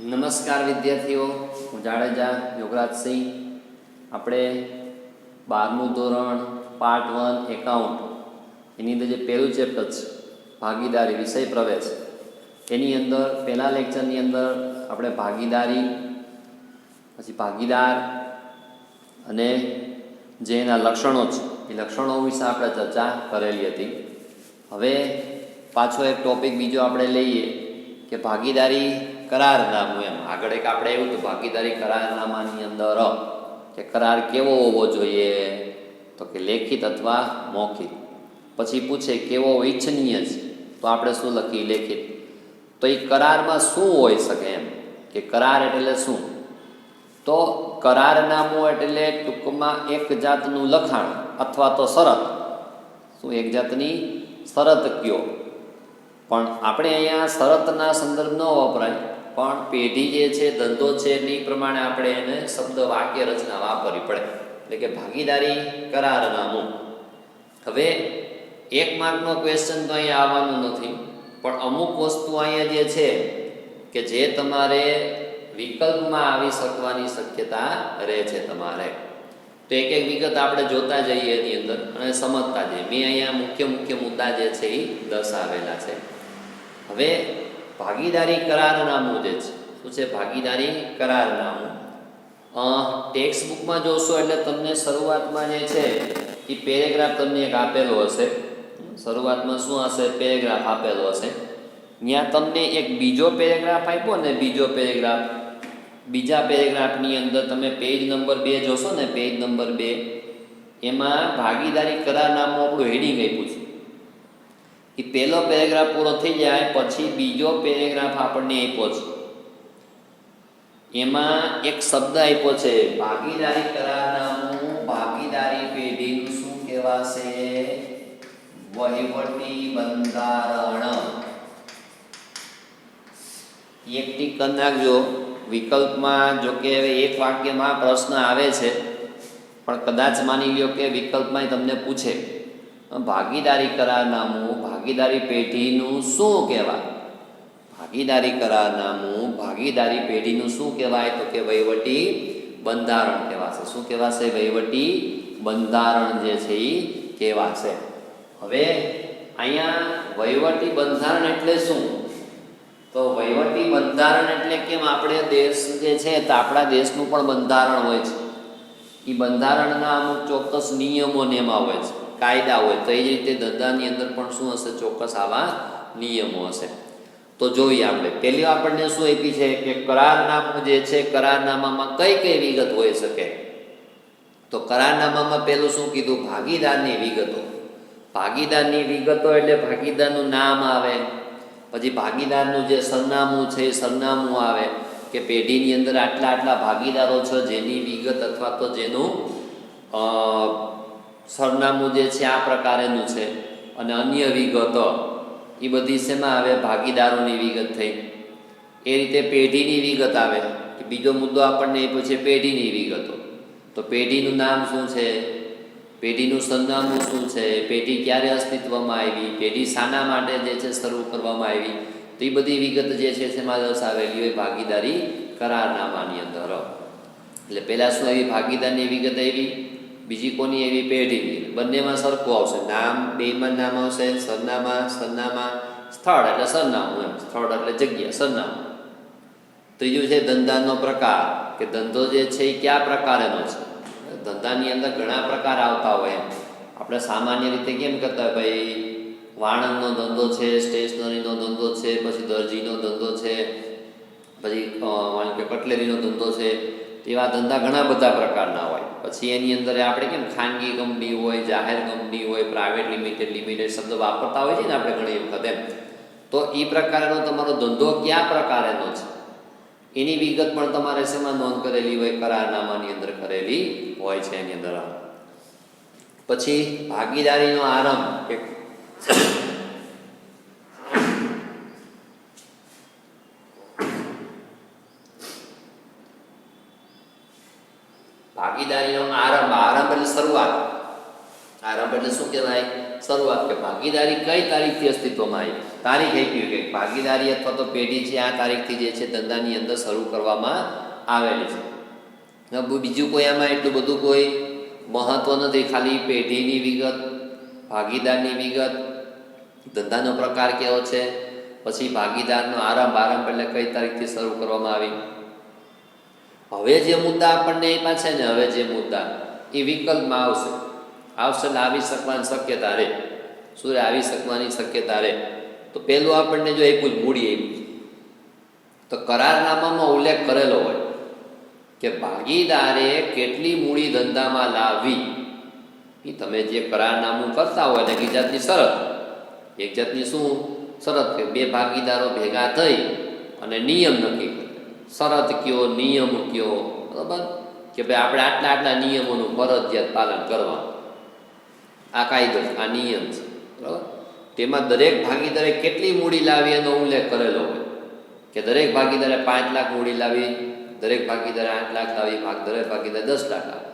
નમસ્કાર વિદ્યાર્થીઓ, હું જાડેજા યોગરાજસિંહ. આપણે 12મું ધોરણ પાર્ટ 1 એકાઉન્ટ એની અંદર જે પહેલું ચેપ્ટર છે ભાગીદારી વિષય પ્રવેશ, એની અંદર પહેલા લેક્ચરની અંદર આપણે ભાગીદારી, પછી ભાગીદાર અને જે એના લક્ષણો છે એ લક્ષણો વિશે આપણે ચર્ચા કરેલી હતી. હવે પાછો એક ટોપિક બીજો આપણે લઈએ કે ભાગીદારી કરારનામું. એમ આગળ એક આપણે એવું તો ભાગીદારી કરારનામાની અંદર કે કરાર કેવો હોવો જોઈએ, તો કે લેખિત અથવા મૌખિક. પછી પૂછે કેવો ઈચ્છનીય છે, તો આપણે શું લખીએ? લેખિત. તો એ કરારમાં શું હોઈ શકે એમ કે કરાર એટલે શું? તો કરારનામું એટલે ટૂંકમાં એક જાતનું લખાણ અથવા તો શરત. શું? એક જાતની શરત કયો. પણ આપણે અહીંયા શરતના સંદર્ભ ન વપરાય, પણ પેઢી જે છે, ધંધો છે, એ પ્રમાણે આપણે એને શબ્દ વાક્ય રચના વાપરવી પડે. એટલે કે ભાગીદારી કરારનામું. હવે એક માર્કનો ક્વેશ્ચન તો અહીંયા આવવાનું નથી, પણ અમુક વસ્તુ અહીંયા જે છે કે જે તમારે વિકલ્પમાં આવી શકવાની શક્યતા રહે છે તમારે. તો એક એક વિગત આપણે જોતા જઈએ એની અંદર અને સમજતા જઈએ. મેં અહીંયા મુખ્ય મુદ્દા જે છે એ દર્શાવેલા છે. હવે ભાગીદારી કરારનામું જે છે, શું છે ભાગીદારી કરારનામું? ટેક્સ્ટ બુકમાં જોશો એટલે તમને શરૂઆતમાં જે છે એ પેરેગ્રાફ તમને એક આપેલો હશે. શરૂઆતમાં શું હશે? પેરેગ્રાફ આપેલો હશે. ત્યાં તમને એક બીજો પેરેગ્રાફ આપ્યો ને, બીજો પેરેગ્રાફ. બીજા પેરેગ્રાફની અંદર તમે પેજ નંબર 2 જોશો ને, પેજ નંબર 2, એમાં ભાગીદારી કરારનામું આપણું હેડિંગ આપ્યું છે. એ પહેલો પેરેગ્રાફ પૂરો થઈ જાય પછી બીજો પેરેગ્રાફ આપણને આપ્યો છે. એમાં એક શબ્દ આપ્યો છે ભાગીદારી કરારનામું ભાગીદારી પેઢીનું શું કહેવાશે? વહીવટી બંધારણ. એક ટીક કરી નાખજો. વિકલ્પમાં જો કે એક વાક્યમાં પ્રશ્ન આવે છે, પણ કદાચ માની લ્યો કે વિકલ્પમાં તમને પૂછે ભાગીદારી કરારનામું ભાગીદારી પેઢીનું શું કહેવાય? ભાગીદારી કરારનામું ભાગીદારી પેઢીનું શું કહેવાય? તો કે વહીવટી બંધારણ કહેવાશે. શું કહેવાશે? વહીવટી બંધારણ જે છે એ કહેવાશે. હવે અહીંયા વહીવટી બંધારણ એટલે શું? તો વહીવટી બંધારણ એટલે કેમ આપણે દેશ જે છે તો આપણા દેશનું પણ બંધારણ હોય છે. એ બંધારણના અમુક ચોક્કસ નિયમો ને એમાં હોય છે, કાયદા હોય. તો એ જ રીતે ધંધાની અંદર પણ શું હશે? ચોક્કસ આવા નિયમો હશે. તો જોઈએ આપણે પહેલી આપણને શું આપી છે કે કરારનામું જે છે, કરારનામામાં કઈ કઈ વિગત હોઈ શકે? તો કરારનામામાં પહેલું શું કીધું? ભાગીદારની વિગતો. ભાગીદારની વિગતો એટલે ભાગીદારનું નામ આવે, પછી ભાગીદારનું જે સરનામું છે એ સરનામું આવે કે પેઢીની અંદર આટલા ભાગીદારો છે જેની વિગત અથવા તો જેનું સરનામું જે છે આ પ્રકારેનું છે. અને અન્ય વિગતો એ બધી શેમાં આવે? ભાગીદારોની વિગત થઈ. એ રીતે પેઢીની વિગત આવે કે બીજો મુદ્દો આપણને એ પછી પેઢીની વિગતો. તો પેઢીનું નામ શું છે? પેઢીનું સરનામું શું છે? પેઢી ક્યારે અસ્તિત્વમાં આવી? પેઢી શાના માટે જે છે શરૂ કરવામાં આવી? તો એ બધી વિગત જે છે તેમાં દર્શાવેલી હોય ભાગીદારી કરારનામાની અંદર. એટલે પહેલાં શું આવી? ભાગીદારની વિગત આવી. બીજી કોની એવી? પેઢીની. બંનેમાં સરખું આવશે નામ, બેમાં નામ આવશે. સરનામા, સ્થળ એટલે સરનામું, એમ સ્થળ એટલે જગ્યા, સરનામું. ત્રીજું છે ધંધાનો પ્રકાર, કે ધંધો જે છે એ કયા પ્રકારેનો છે. ધંધાની અંદર ઘણા પ્રકાર આવતા હોય. એમ આપણે સામાન્ય રીતે કેમ કરતા હોય? ભાઈ વાણંદનો ધંધો છે, સ્ટેશનરીનો ધંધો છે, પછી દરજીનો ધંધો છે, પછી કે કટલેરીનો ધંધો છે. એવા ધંધા ઘણા બધા પ્રકારના હોય. પછી એની અંદર આપણે કેમ ખાનગી કંપની હોય, જાહેર કંપની હોય, પ્રાઇવેટ લિમિટેડ શબ્દ વાપરતા હોય છે ને આપણે ઘણી વખત. એમ તો એ પ્રકારનો તમારો ધંધો કયા પ્રકારેનો છે એની વિગત પણ તમારે શેમાં નોંધ કરેલી હોય? કરારનામાની અંદર કરેલી હોય છે એની અંદર. પછી ભાગીદારીનો આરંભ. ભાગીદારીનો આરંભ એટલે શરૂઆત. આરંભ એટલે શું? કહેવાય? શરૂઆત, કે ભાગીદારી કઈ તારીખથી અસ્તિત્વમાં આવી, તારીખ આપી કે ભાગીદારી અથવા તો પેઢી છે આ તારીખથી જે છે ધંધાની અંદર શરૂ કરવામાં આવેલી છે. બીજું કોઈ આમાં એટલું બધું કોઈ મહત્વ નથી, ખાલી પેઢીની વિગત, ભાગીદારની વિગત, ધંધાનો પ્રકાર કેવો છે, પછી ભાગીદારનો આરંભ એટલે કઈ તારીખથી શરૂ કરવામાં આવી. હવે જે મુદ્દા આપણને આપ્યા છે ને, હવે જે મુદ્દા એ વિકલ્પમાં આવશે એટલે આવી શકવાની શક્યતા રહે. શું આવી શકવાની શક્યતા રહે? તો પહેલું આપણને જો આપ્યું મૂડી આપ્યું તો કરારનામામાં ઉલ્લેખ કરેલો હોય કે ભાગીદારે કેટલી મૂડી ધંધામાં લાવવી. એ તમે જે કરારનામું કરતા હોય એટલે એક જાતની શરત, એક જાતની શું શરત કે બે ભાગીદારો ભેગા થઈ અને નિયમ નક્કી કરે. શરત કયો, નિયમ કયો, બરાબર, કે ભાઈ આપણે આટલા આટલા નિયમોનું ફરજિયાત પાલન કરવાનું. આ કાયદો છે, આ નિયમ છે, બરાબર. તેમાં દરેક ભાગીદારે કેટલી મૂડી લાવી એનો ઉલ્લેખ કરેલો હોય કે દરેક ભાગીદારે 5 લાખ મૂડી લાવી, દરેક ભાગીદારે 8 લાખ લાવી, દરેક ભાગીદારે 10 લાખ લાવી,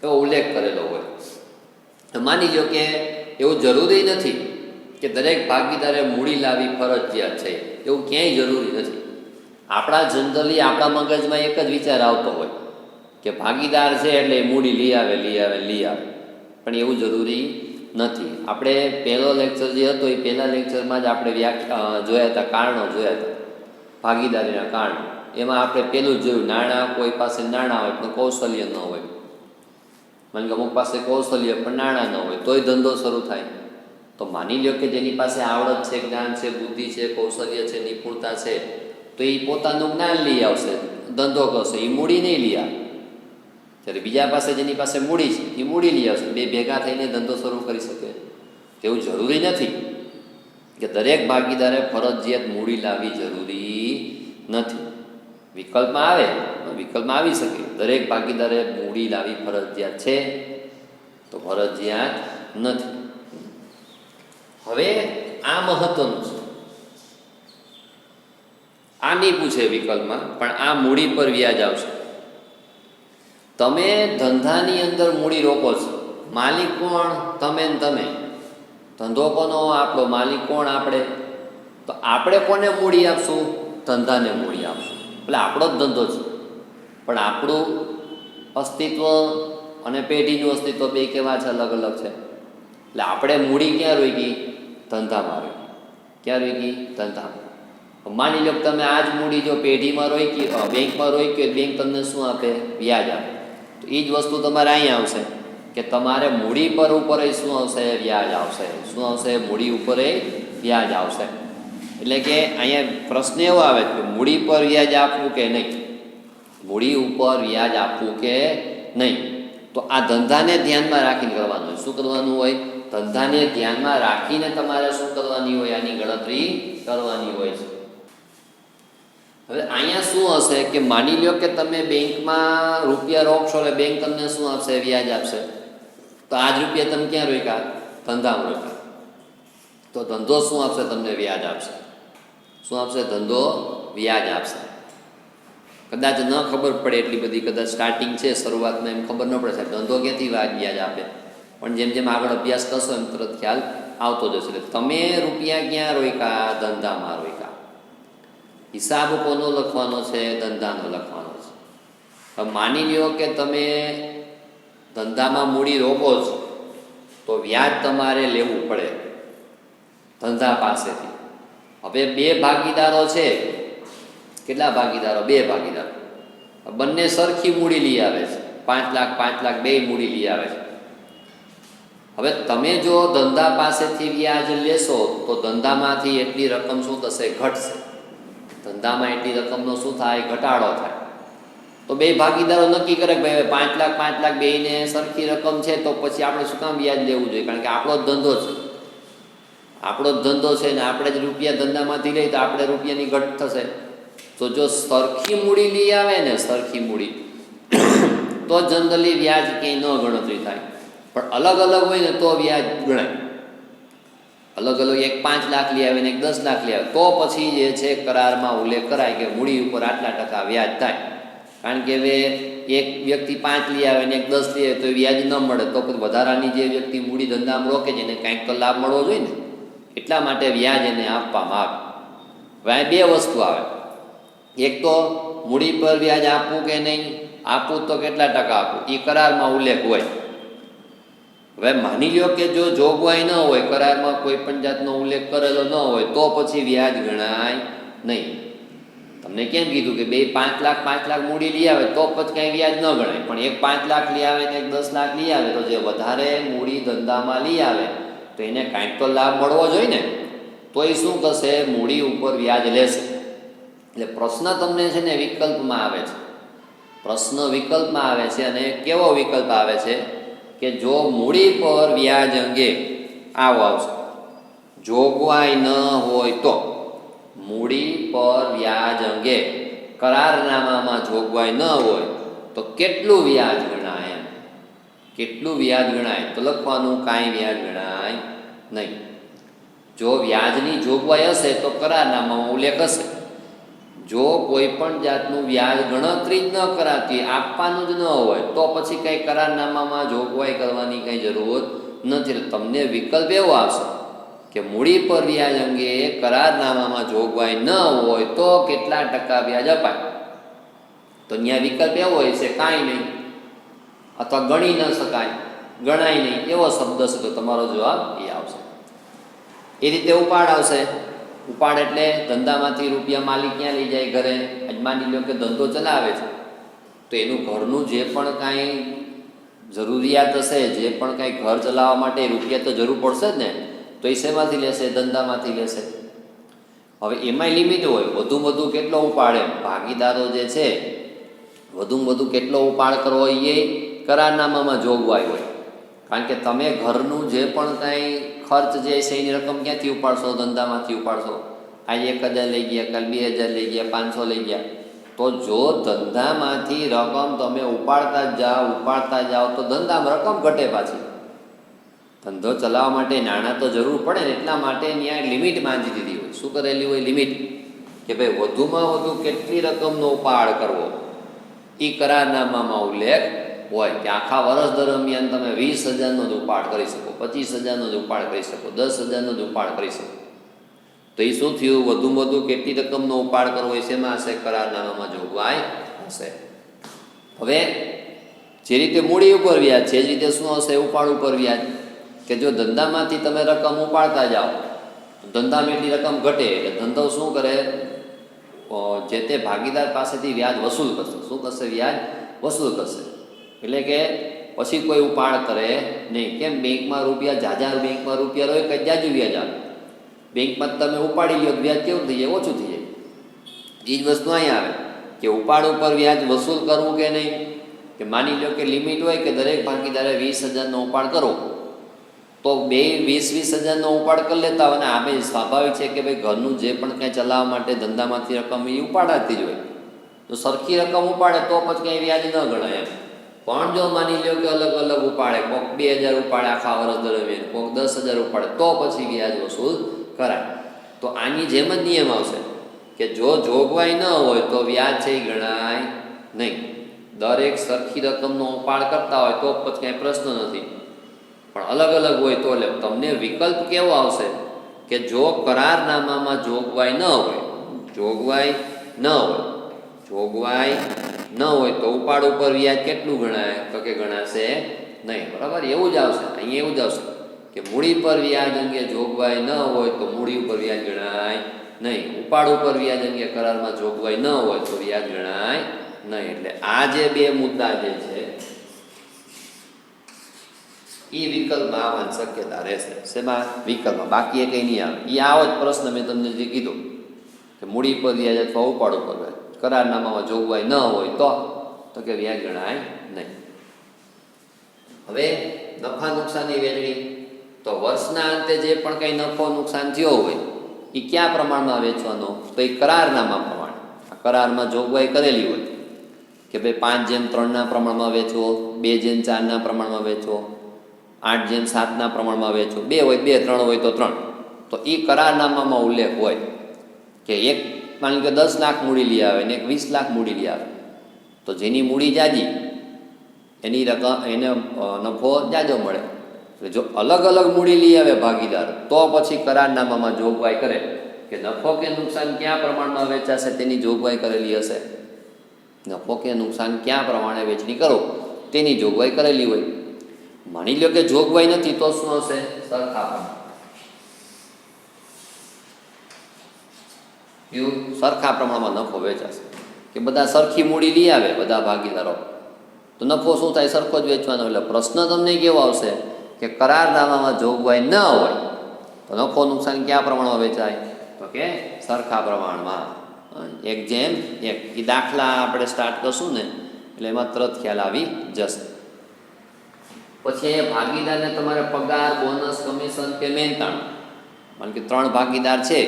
એવો ઉલ્લેખ કરેલો હોય. માની લો કે એવું જરૂરી નથી કે દરેક ભાગીદારે મૂડી લાવી ફરજિયાત છે, એવું ક્યાંય જરૂરી નથી. આપણા જનરલી આપણા મગજમાં એક જ વિચાર આવતો હોય કે ભાગીદાર છે એટલે મૂડી લઈ આવે, પણ એવું જરૂરી નથી. આપણે પહેલો લેક્ચર જે હતો એ પહેલા લેક્ચરમાં જ આપણે જોયા હતા, કારણો જોયા હતા, ભાગીદારીના કારણો. એમાં આપણે પહેલું જોયું, નાણાં, કોઈ પાસે નાણાં હોય પણ કૌશલ્ય ન હોય. મને કે અમુક પાસે કૌશલ્ય પણ નાણાં ન હોય તોય ધંધો શરૂ થાય. તો માની લો કે જેની પાસે આવડત છે, જ્ઞાન છે, બુદ્ધિ છે, કૌશલ્ય છે, નિપુણતા છે, તો એ પોતાનું જ્ઞાન લઈ આવશે, ધંધો કરશે, એ મૂડી નહીં લઈ આવે. ત્યારે બીજા પાસે જેની પાસે મૂડી છે એ મૂડી લઈ આવશે, બે ભેગા થઈને ધંધો શરૂ કરી શકે. તેવું જરૂરી નથી કે દરેક ભાગીદારે ફરજિયાત મૂડી લાવવી જરૂરી નથી. વિકલ્પમાં આવે, વિકલ્પમાં આવી શકે. દરેક ભાગીદારે મૂડી લાવી ફરજિયાત છે તો ફરજિયાત નથી. હવે આ મહત્વનું છે, આ નહીં પૂછે વિકલ્પમાં, પણ આ મૂડી પર વ્યાજ આવશે. તમે ધંધાની અંદર મૂડી રોકો છો, માલિક કોણ? તમે ને તમે. ધંધો કોનો? આપણો. માલિક કોણ? આપણે. તો આપણે કોને મૂડી આપશું? ધંધાને મૂડી આપશું. એટલે આપણો જ ધંધો છે, પણ આપણું અસ્તિત્વ અને પેઢીનું અસ્તિત્વ બે કેવા છે? અલગ અલગ છે. એટલે આપણે મૂડી ક્યાં રોકી? ધંધામાં રોકી. ક્યાં રોકી? ધંધામાં. માની લો કે તમે આ જ મૂડી જો પેઢીમાં રોકી, બેંકમાં રોકી, બેંક તમને શું આપે? વ્યાજ આપે. તો એ જ વસ્તુ તમારે અહીંયા આવશે કે તમારે મૂડી પર ઉપર શું આવશે? વ્યાજ આવશે. શું આવશે? મૂડી ઉપર વ્યાજ આવશે. એટલે કે અહીંયા પ્રશ્ન એવો આવે કે મૂડી પર વ્યાજ આપવું કે નહીં, મૂડી ઉપર વ્યાજ આપવું કે નહીં. તો આ ધંધાને ધ્યાનમાં રાખીને કરવાનું હોય. શું કરવાનું હોય? ધંધાને ધ્યાનમાં રાખીને તમારે શું કરવાની હોય? આની ગણતરી કરવાની હોય છે. હવે અહીંયા શું હશે કે માની લો કે તમે બેંકમાં રૂપિયા રોકશો એટલે બેંક તમને શું આપશે? વ્યાજ આપશે. તો આ જ રૂપિયા તમે ક્યાં રોક્યા? ધંધામાં રોક્યા. તો ધંધો શું આપશે? તમને વ્યાજ આપશે. શું આપશે? ધંધો વ્યાજ આપશે. કદાચ ન ખબર પડે એટલી બધી, કદાચ સ્ટાર્ટિંગ છે, શરૂઆતમાં એમ ખબર ન પડે સાહેબ ધંધો ક્યાંથી વ્યાજ આપે, પણ જેમ જેમ આગળ અભ્યાસ કરશો એમ તરત ખ્યાલ આવતો જશે. એટલે તમે રૂપિયા ક્યાં રોક્યા? ધંધામાં રોક્યા. હિસાબ કોનો લખવાનો છે? ધંધાનો લખવાનો છે. હવે માની લ્યો કે તમે ધંધામાં મૂડી રોકો છો તો વ્યાજ તમારે લેવું પડે ધંધા પાસેથી. હવે બે ભાગીદારો છે. કેટલા ભાગીદારો? બે ભાગીદારો. બંને સરખી મૂડી લઈ આવે છે, 5 લાખ 5 લાખ બે મૂડી લઈ આવે છે. હવે તમે જો ધંધા પાસેથી વ્યાજ લેશો તો ધંધામાંથી એટલી રકમ શું થશે? ઘટશે. ધંધામાં એટલી રકમનો શું થાય? ઘટાડો થાય. તો બે ભાગીદારો નક્કી કરે કે ભાઈ 5 લાખ બેયને સરખી રકમ છે તો પછી આપણે શું કામ વ્યાજ લેવું જોઈએ? કારણ કે આપણો જ ધંધો છે, આપણો જ ધંધો છે ને આપણે જ રૂપિયા ધંધામાંથી લઈએ તો આપણે રૂપિયાની ઘટ થશે. તો જો સરખી મૂડી લઈ આવે ને, સરખી મૂડી, તો જનરલી વ્યાજ ક્યાંય ન ગણતરી થાય. પણ અલગ અલગ હોય ને તો વ્યાજ ગણાય. અલગ અલગ એક 5 લાખ લઈ આવે ને એક 10 લાખ લઈ આવે તો પછી જે છે કરારમાં ઉલ્લેખ કરાય કે મૂડી ઉપર આટલા ટકા વ્યાજ થાય. કારણ કે હવે એક વ્યક્તિ 5 લઈ આવે ને એક 10 લઈ આવે તો વ્યાજ ન મળે, તો પછી વધારાની જે વ્યક્તિ મૂડી ધંધામાં રોકે છે એને કાંઈક તો લાભ મળવો જોઈએ ને, એટલા માટે વ્યાજ એને આપવામાં આવે. હવે આ બે વસ્તુ આવે, એક તો મૂડી પર વ્યાજ આપવું કે નહીં આપવું, તો કેટલા ટકા આપવું એ કરારમાં ઉલ્લેખ હોય. હવે માની લ્યો કે જો જોગવાઈ ન હોય, કરારમાં કોઈ પણ જાતનો ઉલ્લેખ કરેલો ન હોય, તો પછી વ્યાજ ગણાય નહીં. તમને કેમ કીધું કે બે 5 લાખ મૂડી લઈ આવે તો પછી કાંઈ વ્યાજ ન ગણાય, પણ એક 5 લાખ લઈ આવે ને એક 10 લાખ લઈ આવે, તો જે વધારે મૂડી ધંધામાં લઈ આવે તો એને કાંઈક તો લાભ મળવો જોઈએ ને, તો એ શું કરશે, મૂડી ઉપર વ્યાજ લેશે. એટલે પ્રશ્ન તમને છે ને વિકલ્પમાં આવે છે, પ્રશ્ન વિકલ્પમાં આવે છે. અને કેવો વિકલ્પ આવે છે કે જો મૂડી પર વ્યાજ અંગે આવો આવશે, જોગવાઈ ન હોય તો, મૂડી પર વ્યાજ અંગે કરારનામામાં જોગવાઈ ન હોય તો કેટલું વ્યાજ ગણાય, એમ કેટલું વ્યાજ ગણાય, તો લખવાનું કાંઈ વ્યાજ ગણાય નહીં. જો વ્યાજની જોગવાઈ હશે તો કરારનામામાં ઉલ્લેખ હશે. જો કોઈ પણ જાતનું વ્યાજ ગણતરી જ ન કરાતી, આપવાનું જ ન હોય, તો પછી કંઈ કરારનામામાં જોગવાઈ કરવાની કંઈ જરૂર નથી. તમને વિકલ્પ એવો આવશે કે મૂડી પર વ્યાજ અંગે કરારનામામાં જોગવાઈ ન હોય તો કેટલા ટકા વ્યાજ અપાય. તો ત્યાં વિકલ્પ એવો હોય છે કાંઈ નહીં, અથવા ગણી ન શકાય, ગણાય નહીં, એવો શબ્દ છે, તો તમારો જવાબ એ આવશે. એ રીતે ઉપાડ આવશે. ઉપાડ એટલે ધંધામાંથી રૂપિયા માલિક ક્યાં લઈ જાય, ઘરે. માની લો કે ધંધો ચલાવે છે, તો એનું ઘરનું જે પણ કાંઈ જરૂરિયાત હશે, જે પણ કાંઈ ઘર ચલાવવા માટે રૂપિયા તો જરૂર પડશે જ ને, તો એ શેમાંથી લેશે, ધંધામાંથી લેશે. હવે એમાંય લિમિટ હોય, વધુમાં વધુ કેટલો ઉપાડે, ભાગીદારો જે છે વધુમાં વધુ કેટલો ઉપાડ કરવો એ કરારનામામાં જોગવાઈ હોય. કારણ કે તમે ઘરનું જે પણ કાંઈ ખર્ચ જે છે એની રકમ ક્યાંથી ઉપાડશો, ધંધામાંથી ઉપાડશો. આજે 1000 લઈ ગયા, કાલ 2000 લઈ ગયા, 500 લઈ ગયા. તો જો ધંધામાંથી રકમ તમે ઉપાડતા જાઓ તો ધંધામાં રકમ ઘટે પાછી. ધંધો ચલાવવા માટે નાણાં તો જરૂર પડે ને, એટલા માટે ત્યાં લિમિટ બાંધી દીધી હોય. શું કરેલી હોય, લિમિટ, કે ભાઈ વધુમાં વધુ કેટલી રકમનો ઉપાડ કરવો એ કરારનામામાં ઉલ્લેખ હોય. કે આખા વર્ષ દરમિયાન તમે 20,000નો જ ઉપાડ કરી શકો, 25,000નો જ ઉપાડ કરી શકો, 10,000નો જ ઉપાડ કરી શકો. તો એ શું થયું, વધુમાં વધુ કેટલી રકમનો ઉપાડ કરવો હોય શેમાં હશે, કરારનામામાં જોગવાઈ હશે. હવે જે રીતે મૂડી ઉપર વ્યાજ છે, એ જ રીતે શું હશે, ઉપાડ ઉપર વ્યાજ. કે જો ધંધામાંથી તમે રકમ ઉપાડતા જાઓ તો ધંધામાં એટલી રકમ ઘટે, એટલે ધંધો શું કરે, જે તે ભાગીદાર પાસેથી વ્યાજ વસૂલ કરશે. શું કરશે, વ્યાજ વસૂલ કરશે. એટલે કે પછી કોઈ ઉપાડ કરે નહીં. કેમ, બેંકમાં રૂપિયા જાજા, બેંકમાં રૂપિયા રહે કંઈ જાજુ વ્યાજ આવે. બેંકમાં તમે ઉપાડી લો વ્યાજ કેવું થઈ જાય, ઓછું થઈ જાય. એ જ વસ્તુ અહીંયા આવે કે ઉપાડ ઉપર વ્યાજ વસૂલ કરવું કે નહીં. કે માની લો કે લિમિટ હોય કે દરેક ભાગીદારે 20,000નો ઉપાડ કરવો, તો 20,000નો ઉપાડ કરી લેતા હોય. અને આ ભાઈ સ્વાભાવિક છે કે ભાઈ ઘરનું જે પણ કાંઈ ચલાવવા માટે ધંધામાંથી રકમ એ ઉપાડાતી જ હોય. તો સરખી રકમ ઉપાડે તો પછી કંઈ વ્યાજ ન ગણાય એમ. પણ જો માની લો કે અલગ અલગ ઉપાડે, કોઈક 2,000 ઉપાડે આખા વર્ષ દરમિયાન, કોઈક 10,000 ઉપાડે, તો પછી વ્યાજ વસૂલ કરાય. તો આની જેમ જ નિયમ આવશે કે જો જોગવાઈ ન હોય તો વ્યાજ છે એ ગણાય નહીં. દરેક સરખી રકમનો ઉપાડ કરતા હોય તો પછી કાંઈ પ્રશ્ન નથી, પણ અલગ અલગ હોય તો. એટલે તમને વિકલ્પ કેવો આવશે કે જો કરારનામામાં જોગવાઈ ન હોય, જોગવાઈ ન હોય તો ઉપાડ ઉપર વ્યાજ કેટલું ગણાય, તો કે ગણાશે નહીં. બરાબર, એવું જ આવશે અહીંયા, એવું જ આવશે કે મૂડી પર વ્યાજ અંગે જોગવાઈ ન હોય તો મૂડી ઉપર વ્યાજ ગણાય નહીં. ઉપાડ ઉપર વ્યાજ અંગે કરારમાં જોગવાઈ ન હોય તો વ્યાજ ગણાય નહીં. એટલે આ જે બે મુદ્દા જે છે એ વિકલ્પમાં આવવાની શક્યતા રહેશે. શેમાં, વિકલ્પમાં. બાકી એ કંઈ નહીં આવે. એ આવો જ પ્રશ્ન મેં તમને જે કીધું કે મૂડી પર વ્યાજ અથવા ઉપાડ ઉપર વ્યાજ, કરારનામામાં જોગવાઈ ન હોય તો કે વ્યાજ ગણાય નહીં. હવે નફા નુકસાનની વહેંચણી, તો વર્ષના અંતે જે પણ કંઈ નફો નુકસાન થયો હોય એ કયા પ્રમાણમાં વેચવાનો, તો એ કરારનામા પ્રમાણે. આ કરારમાં જોગવાઈ કરેલી હોય કે ભાઈ 5:3ના પ્રમાણમાં વેચવો, 2:4ના પ્રમાણમાં વેચવો, 8:7ના પ્રમાણમાં વેચવો, 2 હોય 2, 3 હોય તો 3. તો એ કરારનામામાં ઉલ્લેખ હોય કે એક માની કે 10 લાખ મૂડી લઈ આવે ને એક 20 લાખ મૂડી લઈ આવે, તો જેની મૂડી જાજી એની રકમ એને નફો જાજો મળે. એટલે જો અલગ અલગ મૂડી લઈ આવે ભાગીદાર તો પછી કરારનામામાં જોગવાઈ કરે કે નફો કે નુકસાન કયા પ્રમાણમાં વેચાશે તેની જોગવાઈ કરેલી હશે. નફો કે નુકસાન કયા પ્રમાણે વેચણી કરો તેની જોગવાઈ કરેલી હોય. માની લો કે જોગવાઈ નથી તો શું હશે? સરખા પ્રમાણમાં નફો વેચાશે કે બધા સરખી મૂડી લઈ આવે બધા ભાગીદારો તો નફો શું થાય? સરખો જ વેચવાનો. એટલે પ્રશ્ન તમને કેવો આવશે કે કરારનામામાં જોગવાઈ ન હોય તો નફો નુકસાન કયા પ્રમાણમાં વેચાય? તો કે સરખા પ્રમાણમાં. એક જેમ એક. એ દાખલા આપણે સ્ટાર્ટ કરશું ને એટલે એમાં તરત ખ્યાલ આવી જશે. પછી એ ભાગીદારને તમારે પગાર, બોનસ, કમિશન કે મહેનતાણું, કારણ કે 3 ભાગીદાર છે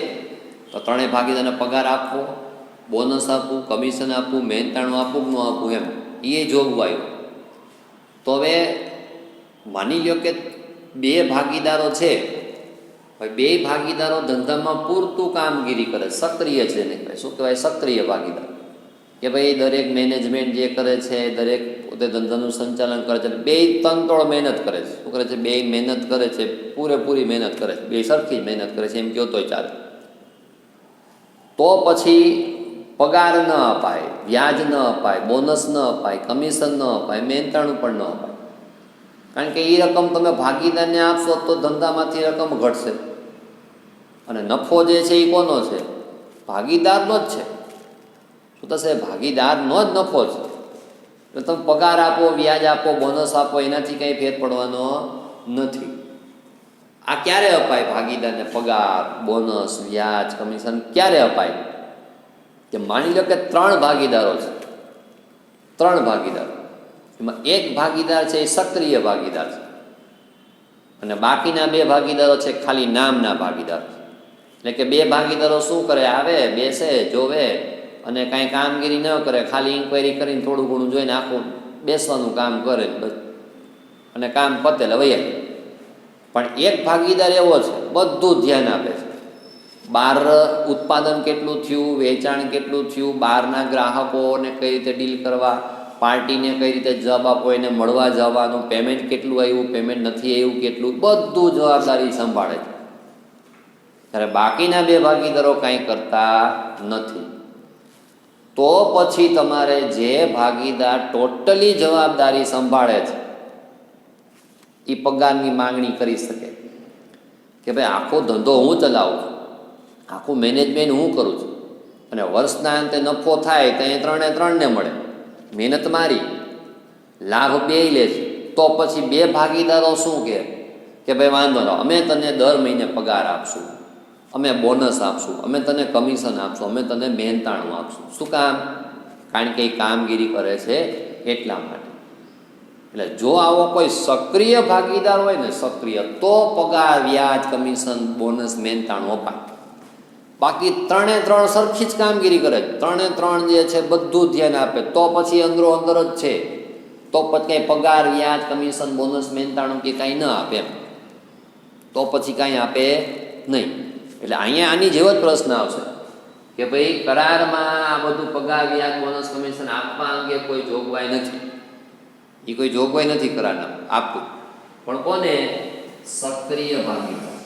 તો 3 ભાગીદારને પગાર આપવો, બોનસ આપવું, કમિશન આપવું, મહેનતાણું આપવું કે ન આપવું એમ એ જોગવાઈ. તો હવે માની લો કે 2 ભાગીદારો છે, ભાઈ 2 ભાગીદારો ધંધામાં પૂરતું કામગીરી કરે, સક્રિય છે ને શું કહેવાય? સક્રિય ભાગીદાર. કે ભાઈ દરેક મેનેજમેન્ટ જે કરે છે, દરેક પોતે ધંધાનું સંચાલન કરે છે, 2 તનતોડ મહેનત કરે છે. શું કરે છે? 2 મહેનત કરે છે, પૂરેપૂરી મહેનત કરે છે, 2 સરખી જ મહેનત કરે છે એમ કહો તોય ચાલે. તો પછી પગાર ન અપાય, વ્યાજ ન અપાય, બોનસ ન અપાય, કમિશન ન અપાય, મહેનતાણું પણ ન અપાય. કારણ કે એ રકમ તમે ભાગીદારને આપશો તો ધંધામાંથી રકમ ઘટશે અને નફો જે છે એ કોનો છે? ભાગીદારનો જ છે. શું થશે? ભાગીદારનો જ નફો છે. એટલે તમે પગાર આપો, વ્યાજ આપો, બોનસ આપો, એનાથી કંઈ ફેર પડવાનો નથી. આ ક્યારે અપાય ભાગીદારને? પગાર, બોનસ, વ્યાજ, કમિશન ક્યારે અપાય? કે માની લો કે 3 ભાગીદારો છે, 3 ભાગીદારો, એમાં એક ભાગીદાર છે એ સક્રિય ભાગીદાર છે અને બાકીના 2 ભાગીદારો છે ખાલી નામના ભાગીદાર. એટલે કે 2 ભાગીદારો શું કરે? આવે, બેસે, જોવે અને કાંઈ કામગીરી ન કરે, ખાલી ઇન્ક્વાયરી કરીને થોડું ઘણું જોઈને આખું બેસવાનું કામ કરે અને કામ પતે એટલે વૈયા. પણ એક ભાગીદાર એવો છે બધું ધ્યાન આપે છે. બહાર ઉત્પાદન કેટલું થયું, વેચાણ કેટલું થયું, બહારના ગ્રાહકોને કઈ રીતે ડીલ કરવા, પાર્ટીને કઈ રીતે જવાબ આપવો, એને મળવા જવાનું, પેમેન્ટ કેટલું આવ્યું, પેમેન્ટ નથી આવ્યું કેટલું, બધું જવાબદારી સંભાળે છે. ત્યારે બાકીના 2 ભાગીદારો કાંઈ કરતા નથી. તો પછી તમારે જે ભાગીદાર ટોટલી જવાબદારી સંભાળે છે એ પગારની માંગણી કરી શકે કે ભાઈ આખો ધંધો હું ચલાવું છું, આખું મેનેજમેન્ટ હું કરું છું અને વર્ષના અંતે નફો થાય તો એ 3ને મળે, મહેનત મારી, લાભ 2 લે છે. તો પછી 2 ભાગીદારો શું કે ભાઈ વાંધો ન, અમે તને દર મહિને પગાર આપશું, અમે બોનસ આપશું, અમે તને કમિશન આપશું, અમે તને મહેનતાણું આપશું. શું કામ? કારણ કે એ કામગીરી કરે છે એટલા માટે. એટલે જો આવો કોઈ સક્રિય ભાગીદાર હોય ને, સક્રિય, તો પગાર, વ્યાજ, કમિશન, બોનસ, મહેનતાણું અપાય. બાકી 3 સરખી જ કામગીરી કરે, 3 જે છે બધું ધ્યાન આપે, તો પછી અંદરો અંદર જ છે, તો પછી કંઈ પગાર, વ્યાજ, કમિશન, બોનસ, મહેનતાણું કે કાંઈ ન આપે એમ, તો પછી કાંઈ આપે નહીં. એટલે અહીંયા આની જેવો જ પ્રશ્ન આવશે કે ભાઈ કરારમાં આ બધું પગાર, વ્યાજ, બોનસ, કમિશન આપવા અંગે કોઈ જોગવાઈ નથી. એ કોઈ જોગવાઈ નથી કરારના આપવું, પણ કોને? સક્રિય ભાગીદાર.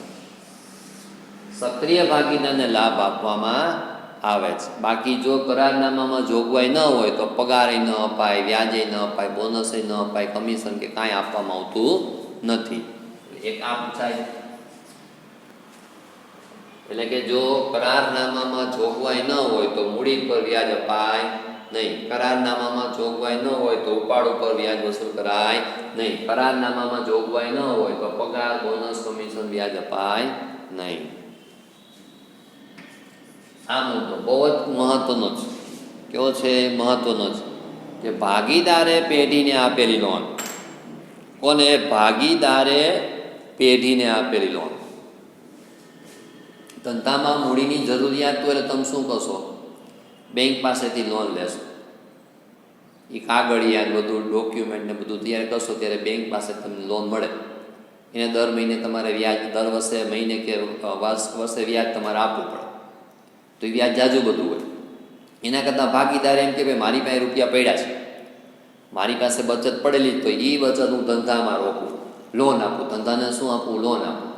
સક્રિય ભાગીદારને લાભ આપવામાં આવે છે. બાકી જો કરારનામામાં જોગવાઈ ન હોય તો પગારે ન અપાય, વ્યાજે ન અપાય, બોનસે ન અપાય, કમિશન કે કાંઈ આપવામાં આવતું નથી. એક આ પૂછાય. એટલે કે જો કરારનામામાં જોગવાઈ ન હોય તો મૂડી પર વ્યાજ અપાય નહીં. કરારનામામાં જોગવાઈ ન હોય તો ઉપાડ ઉપર વ્યાજ વસૂલ કરાય નહીં. કરારનામામાં જોગવાઈ ન હોય તો પગાર, બોનસ, કમિશન, વ્યાજ અપાય નહીં. આ મુદ્દો બહુ જ મહત્વનો છે. કેવો છે? મહત્વનો છે કે ભાગીદારે પેઢીને આપેલી લોન. કોને? ભાગીદારે પેઢીને આપેલી લોન. ધંધામાં મૂડીની જરૂરિયાત હોય એટલે તમે શું કરશો? બેંક પાસેથી લોન લેશો. એ કાગળિયા બધું ડોક્યુમેન્ટ ને બધું તૈયાર કરશો ત્યારે બેંક પાસે તમને લોન મળે. એને દર મહિને તમારે વ્યાજ, દર વર્ષે મહિને કે વર્ષે વ્યાજ તમારે આપવું પડે. તો એ વ્યાજ જાજુ બધું હોય. એના કરતાં ભાગીદાર એમ કે ભાઈ મારી પાસે રૂપિયા પડ્યા છે, મારી પાસે બચત પડેલી તો એ બચત હું ધંધામાં રોકું, લોન આપું. ધંધાને શું આપું? લોન આપું.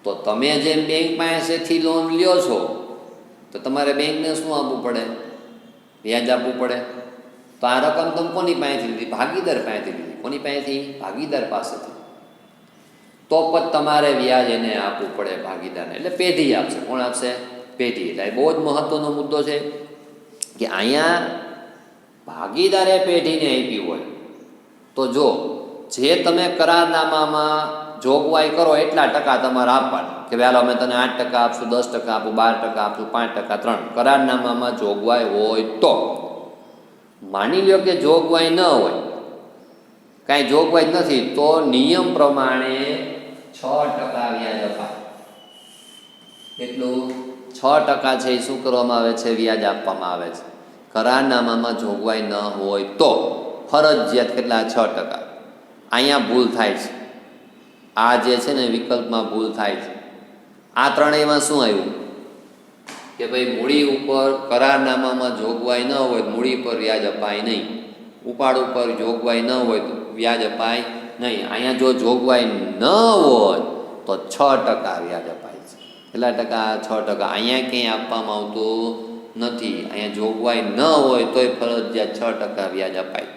તો તમે જેમ બેંક પાસેથી લોન લ્યો છો તો તમારે બેંકને શું આપવું પડે? વ્યાજ આપવું પડે. તો આ રકમ તમે કોની પાસેથી લીધી? ભાગીદાર પાસેથી લીધી. કોની પાસેથી? ભાગીદાર પાસેથી. તો પણ તમારે વ્યાજ એને આપવું પડે ભાગીદારને. એટલે પેઢી આપશે. કોણ આપશે? પેઢી. એટલે બહુ જ મહત્વનો મુદ્દો છે કે અહીંયા ભાગીદારે પેઢીને આપી હોય તો જો જે તમે કરારનામામાં જોગવાઈ કરો એટલા ટકા તમારે આપવાના કે વહેલો અમે તને 8% આપશું, 10% આપું, 12% આપશું, 5%, 3%. કરારનામામાં જોગવાઈ હોય તો. માની લો કે જોગવાઈ ન હોય, કાંઈ જોગવાઈ નથી, તો નિયમ પ્રમાણે 6% વ્યાજ અપાય. એટલું 6% છે એ શું કરવામાં આવે છે? વ્યાજ આપવામાં આવે છે. કરારનામામાં જોગવાઈ ન હોય તો ફરજિયાત કેટલા? 6%. અહીંયા ભૂલ થાય છે. આ જે છે ને વિકલ્પમાં ભૂલ થાય છે. આ ત્રણેયમાં શું આવ્યું કે ભાઈ મૂડી ઉપર કરારનામામાં જોગવાઈ ન હોય, મૂડી પર વ્યાજ અપાય નહીં. ઉપાડ ઉપર જોગવાઈ ન હોય તો વ્યાજ અપાય નહીં. અહીંયા જો જોગવાઈ ન હોય તો 6% વ્યાજ અપાય છે. કેટલા ટકા? 6%. અહીંયા ક્યાંય આપવામાં આવતું નથી. અહીંયા જોગવાઈ ન હોય તોય ફરજિયાત 6% વ્યાજ અપાય.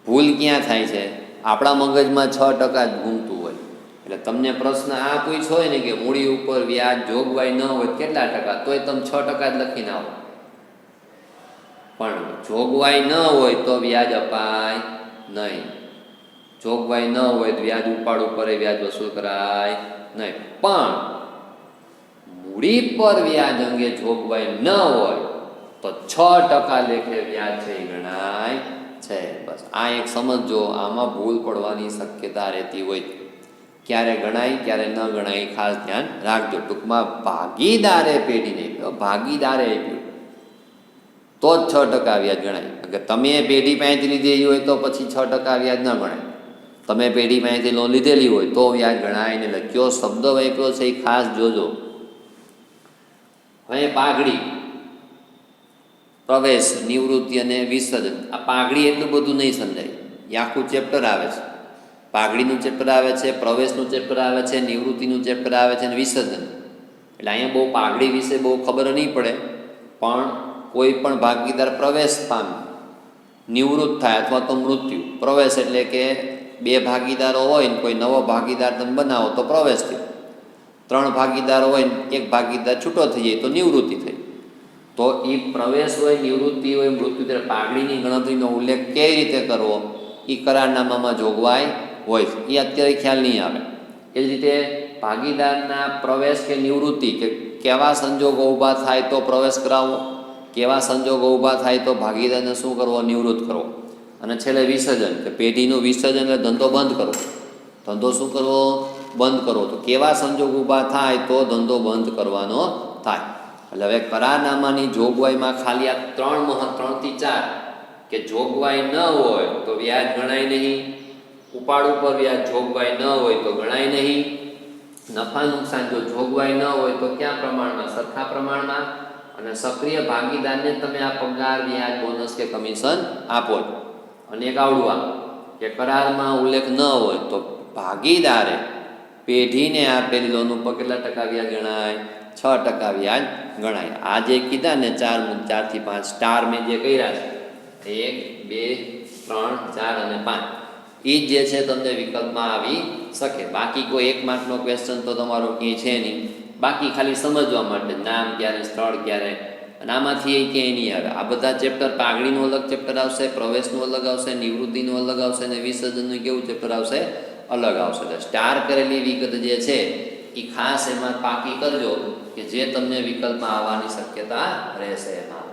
ભૂલ ક્યાં થાય છે? આપણા મગજમાં 6% જ ઘૂમતું હોય. એટલે તમને પ્રશ્ન આ પૂછ્યો હોય ને કે મૂડી ઉપર વ્યાજ જોગવાઈ ન હોય કેટલા ટકા, તોય તમે 6% જ લખીને આવો. પણ જોગવાઈ ન હોય તો વ્યાજ અપાય નહીં. જોગવાઈ ન હોય તો વ્યાજ ઉપાડ ઉપર વ્યાજ વસૂલ કરાય નહીં. પણ મૂડી પર વ્યાજ અંગે જોગવાઈ ન હોય તો 6% લેખે વ્યાજ છે એ ગણાય છે. બસ આ એક સમજો. આમાં ભૂલ પડવાની શક્યતા રહેતી હોય. ક્યારે ગણાય ક્યારે ન ગણાય ખાસ ધ્યાન રાખજો. ટૂંકમાં ભાગીદારે પેઢીને આપ્યો, ભાગીદારે આપ્યું તો જ 6% વ્યાજ ગણાય. અગર તમે પેઢી પાસેથી લીધેલી હોય તો પછી 6% વ્યાજ ન ગણાય. તમે પેઢી પાસેથી લોન લીધેલી હોય તો વ્યાજ ગણાય ને. લખ્યો શબ્દ વાપર્યો છે એ ખાસ જોજો. હવે પાઘડી, પ્રવેશ, નિવૃત્તિ અને વિસર્જન. આ પાઘડી એટલું બધું નહીં સમજાય. એ આખું ચેપ્ટર આવે છે. પાઘડીનું ચેપ્ટર આવે છે, પ્રવેશનું ચેપ્ટર આવે છે, નિવૃત્તિનું ચેપ્ટર આવે છે અને વિસર્જન. એટલે અહીંયા બહુ પાઘડી વિશે બહુ ખબર નહીં પડે. પણ કોઈ પણ ભાગીદાર પ્રવેશ પામે, નિવૃત્ત થાય અથવા તો મૃત્યુ. પ્રવેશ એટલે કે 2 ભાગીદારો હોય ને કોઈ નવો ભાગીદાર તમે બનાવો તો પ્રવેશ થયો. 3 ભાગીદારો હોય ને 1 ભાગીદાર છૂટો થઈ જાય તો નિવૃત્તિ થઈ. તો એ પ્રવેશ હોય, નિવૃત્તિ હોય, મૃત્યુ, ત્યારે પાઘડીની ગણતરીનો ઉલ્લેખ કેવી રીતે કરવો એ કરારનામામાં જોગવાઈ હોય છે. એ અત્યારે ખ્યાલ નહીં આવે. એ જ રીતે ભાગીદારના પ્રવેશ કે નિવૃત્તિ કે કેવા સંજોગો ઊભા થાય તો પ્રવેશ કરાવવો, કેવા સંજોગો ઊભા થાય તો ભાગીદારને શું કરવો? નિવૃત્ત કરવો. અને છેલ્લે વિસર્જન કે પેઢીનું વિસર્જન એટલે ધંધો બંધ કરવો. ધંધો શું કરવો? બંધ કરવો. તો કેવા સંજોગ ઊભા થાય તો ધંધો બંધ કરવાનો થાય. એટલે હવે કરારનામાની જોગવાઈમાં ખાલી આ 3 થી 4 કે જોગવાઈ ન હોય તો વ્યાજ ગણાય નહીં, ઉપાડ ઉપર વ્યાજ જોગવાઈ ન હોય તો ગણાય નહીં, નફા નુકસાન જો જોગવાઈ ન હોય તો કયા પ્રમાણમાં? સરખા પ્રમાણમાં. અને સક્રિય ભાગીદારને તમે આ પગાર, વ્યાજ, બોનસ કે કમિશન આપો. અને એક આવડું કે કરારમાં ઉલ્લેખ ન હોય તો ભાગીદારે પેઢીને આપેલી લોન ઉપર કેટલા ટકા વ્યાજ ગણાય? 6% વ્યાજ ગણાય. આ જે કીધા ને 4 થી 5 સ્ટાર મેં જે કર્યા છે 1, 2, 3, 4 અને 5 એ જે છે તમને વિકલ્પમાં આવી શકે. બાકી કોઈ 1 માર્કનો ક્વેશ્ચન તો તમારો ક્યાંય છે નહીં. બાકી ખાલી સમજવા માટે નામ ક્યારે, સ્થળ ક્યારે, અને આમાંથી એ ક્યાંય નહીં આવે. આ બધા ચેપ્ટર, પાઘડીનું અલગ ચેપ્ટર આવશે, પ્રવેશનું અલગ આવશે, નિવૃત્તિનું અલગ આવશે અને વિસર્જનનું કેવું ચેપ્ટર આવશે? અલગ આવશે. એટલે સ્ટાર કરેલી વિગત જે છે એ ખાસ એમાં પાકી કરજો કે જે તમને વિકલ્પમાં આવવાની શક્યતા રહેશે એમાં.